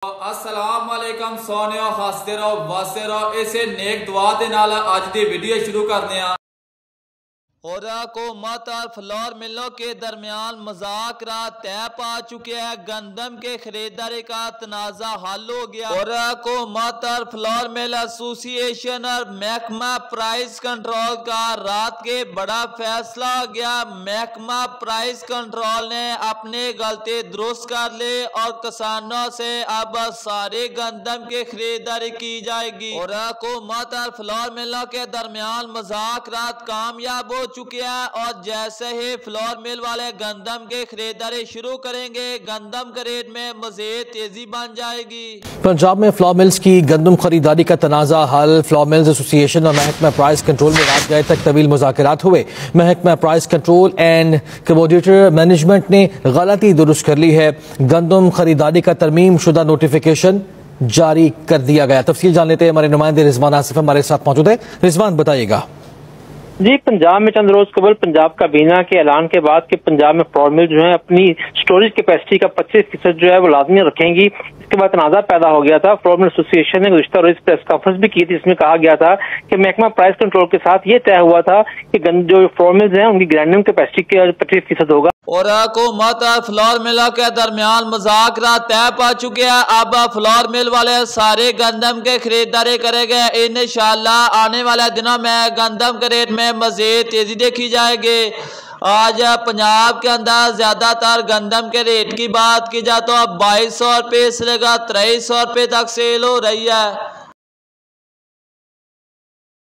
अस्सलाम वालेकुम सोनियो हसदे रहो वसदे रहो इसे नेक दुआ दे नाल अज दी वीडियो शुरू करने आ। और हुकूमत और फ्लोर मिलों के दरमियान मुज़ाकरा तय पा चुके हैं। गंदम के खरीदारी का तनाज़ा हल हो गया और हुकूमत और फ्लोर मिल एसोसिएशन और महकमा प्राइस कंट्रोल का रात के बड़ा फैसला हो गया। महकमा प्राइस कंट्रोल ने अपने गलती दुरुस्त कर ली और किसानों से अब सारे गंदम की खरीदारी की जाएगी और हुकूमत और फ्लोर मिलों के दरमियान मुज़ाकरा कामयाब हो चुके हैं और जैसे ही फ्लोर मिल वाले गंदम के खरीदारी शुरू करेंगे गंदम के रेट में मजीद तेजी बन जाएगी। पंजाब में फ्लोर मिल्स की गंदम खरीदारी का तनाज़ा हल। फ्लोर मिल्स एसोसिएशन और महकमा प्राइस कंट्रोल में रात गए तक तवील मुज़ाकरात हुए। महकमा price control and commodity management ने गलती दुरुस्त कर ली है। गंदम खरीदारी का तरमीम शुदा नोटिफिकेशन जारी कर दिया गया। तफसील जान लेते हैं, हमारे नुमाइंदे रिजवान आसिफ हमारे साथ मौजूद है। रिजवान बताइएगा। जी, पंजाब में चंद रोज कबल पंजाब काबीना के ऐलान के बाद कि पंजाब में फ्लोर मिल जो है अपनी स्टोरेज कैपेसिटी का 25% जो है वो लाजमी रखेंगी। इसके बाद तनाज़ा पैदा हो गया था। फ्लोर मिल एसोसिएशन ने गुज़िश्ता रोज प्रेस कॉन्फ्रेंस भी की थी, इसमें कहा गया था कि महकमा प्राइस कंट्रोल के साथ ये तय हुआ था कि जो फ्लोर मिल्स हैं उनकी ग्राइंडिंग कैपेसिटी के 25% होगा और हुकूमत और फ्लोर मिलों के दरमियान मुज़ाकरा तय पा चुके हैं। अब फ्लोर मिल वाले सारे गंदम के खरीदारी करेंगे। इंशाअल्लाह आने वाले दिनों में गंदम के रेट में मजीद तेजी देखी जाएगी। आज पंजाब के अंदर ज्यादातर गंदम के रेट की बात की जाए तो अब 2200 रुपये से लेकर 2300 रुपये तक सेल हो रही है।